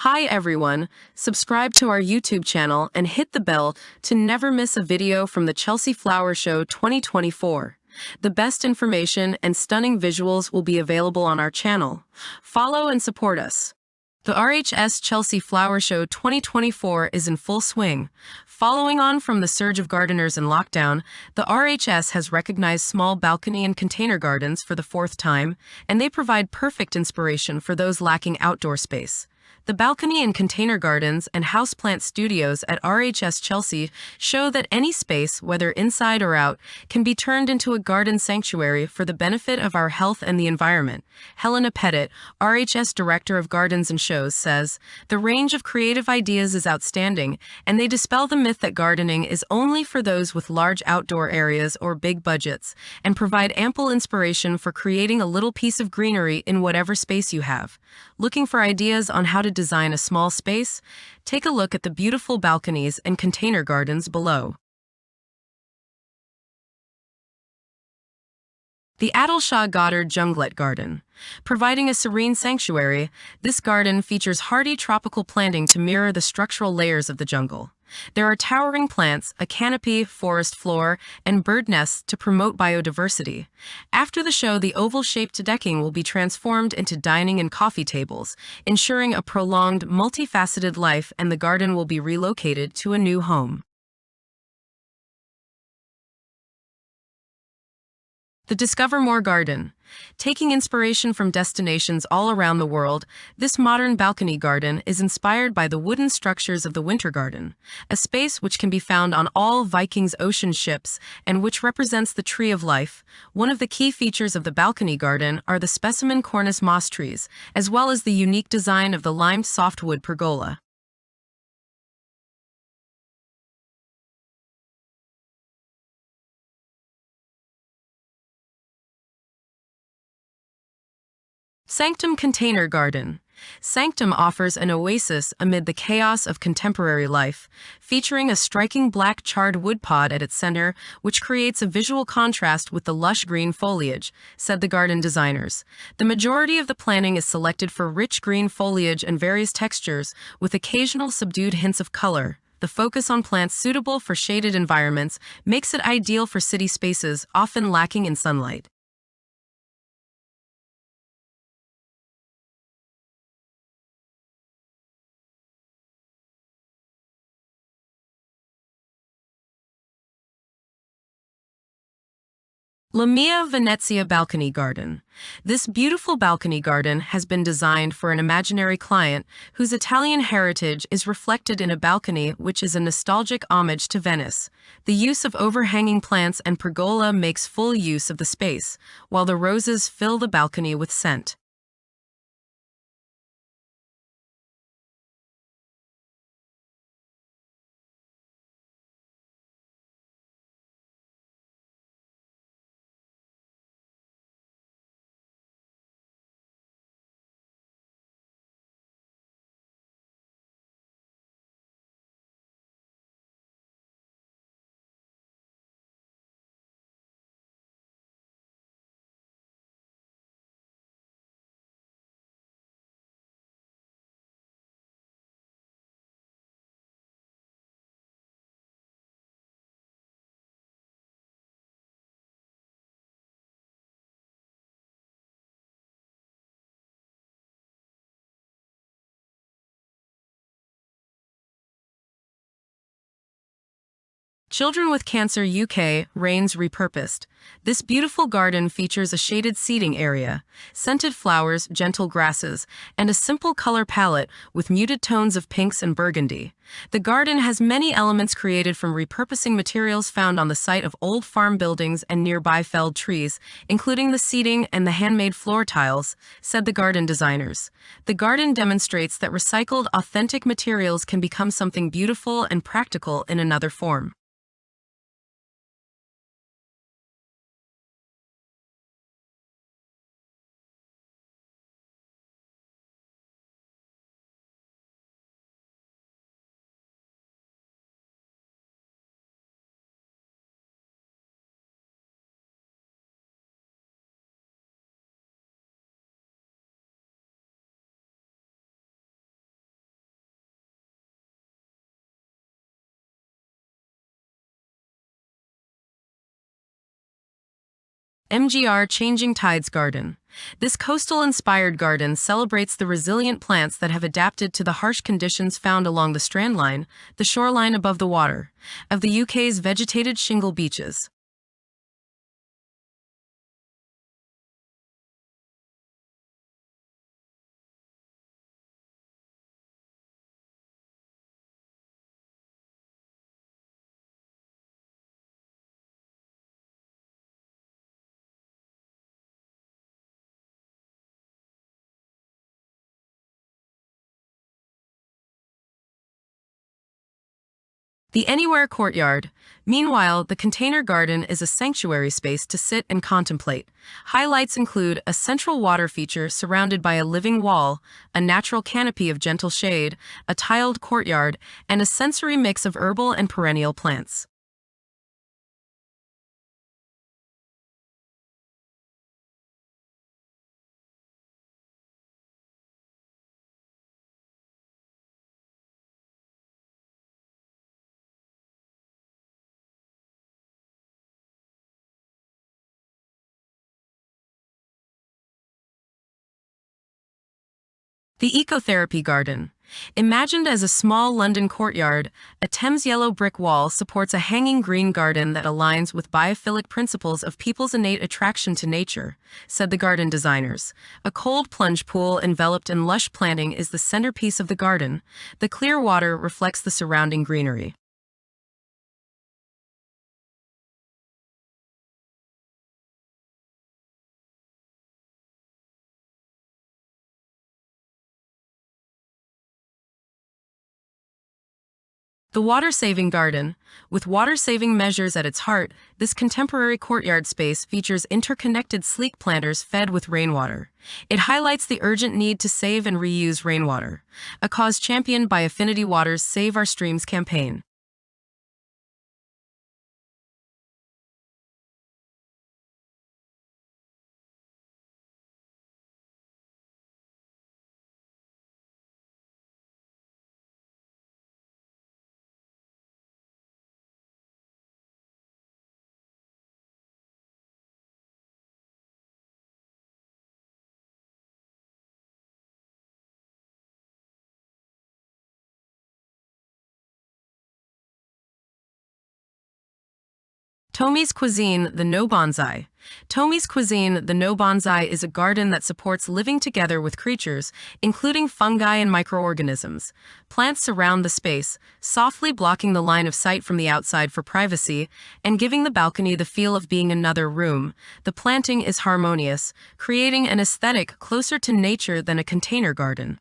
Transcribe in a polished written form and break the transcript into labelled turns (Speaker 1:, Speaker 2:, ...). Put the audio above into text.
Speaker 1: Hi everyone, subscribe to our YouTube channel and hit the bell to never miss a video from the Chelsea Flower Show 2024. The best information and stunning visuals will be available on our channel. Follow and support us. The RHS Chelsea Flower Show 2024 is in full swing. Following on from the surge of gardeners in lockdown, the RHS has recognized small balcony and container gardens for the fourth time, and they provide perfect inspiration for those lacking outdoor space. The balcony and container gardens and houseplant studios at RHS Chelsea show that any space, whether inside or out, can be turned into a garden sanctuary for the benefit of our health and the environment. Helena Pettit, RHS Director of Gardens and Shows, says, "The range of creative ideas is outstanding, and they dispel the myth that gardening is only for those with large outdoor areas or big budgets, and provide ample inspiration for creating a little piece of greenery in whatever space you have." Looking for ideas on how to design a small space? Take a look at the beautiful balconies and container gardens below. The RHS-GARDEN Junglet Garden. Providing a serene sanctuary, this garden features hardy tropical planting to mirror the structural layers of the jungle. There are towering plants, a canopy, forest floor, and bird nests to promote biodiversity. After the show, the oval-shaped decking will be transformed into dining and coffee tables, ensuring a prolonged, multifaceted life, and the garden will be relocated to a new home. The Discover More Garden. Taking inspiration from destinations all around the world, this modern balcony garden is inspired by the wooden structures of the Winter Garden, a space which can be found on all Vikings ocean ships and which represents the tree of life. One of the key features of the balcony garden are the specimen cornice moss trees, as well as the unique design of the limed softwood pergola. Sanctum Container Garden. Sanctum offers an oasis amid the chaos of contemporary life, featuring a striking black charred wood pod at its center, which creates a visual contrast with the lush green foliage, said the garden designers. The majority of the planting is selected for rich green foliage and various textures, with occasional subdued hints of color. The focus on plants suitable for shaded environments makes it ideal for city spaces often lacking in sunlight. La Mia Venezia Balcony Garden. This beautiful balcony garden has been designed for an imaginary client whose Italian heritage is reflected in a balcony which is a nostalgic homage to Venice. The use of overhanging plants and pergola makes full use of the space, while the roses fill the balcony with scent. Children with Cancer UK Rains Repurposed. This beautiful garden features a shaded seating area, scented flowers, gentle grasses, and a simple color palette with muted tones of pinks and burgundy. The garden has many elements created from repurposing materials found on the site of old farm buildings and nearby felled trees, including the seating and the handmade floor tiles, said the garden designers. The garden demonstrates that recycled, authentic materials can become something beautiful and practical in another form. MGR Changing Tides Garden. This coastal-inspired garden celebrates the resilient plants that have adapted to the harsh conditions found along the strand line, the shoreline above the water, of the UK's vegetated shingle beaches. The Anywhere Courtyard. Meanwhile, the container garden is a sanctuary space to sit and contemplate. Highlights include a central water feature surrounded by a living wall, a natural canopy of gentle shade, a tiled courtyard, and a sensory mix of herbal and perennial plants. The Ecotherapy Garden. Imagined as a small London courtyard, a Thames yellow brick wall supports a hanging green garden that aligns with biophilic principles of people's innate attraction to nature, said the garden designers. A cold plunge pool enveloped in lush planting is the centerpiece of the garden. The clear water reflects the surrounding greenery. The water-saving garden. With water-saving measures at its heart, this contemporary courtyard space features interconnected sleek planters fed with rainwater. It highlights the urgent need to save and reuse rainwater, a cause championed by Affinity Water's Save Our Streams campaign. Tommy's Cuisine, the No Bonsai. Tommy's Cuisine, the No Bonsai is a garden that supports living together with creatures, including fungi and microorganisms. Plants surround the space, softly blocking the line of sight from the outside for privacy, and giving the balcony the feel of being another room. The planting is harmonious, creating an aesthetic closer to nature than a container garden.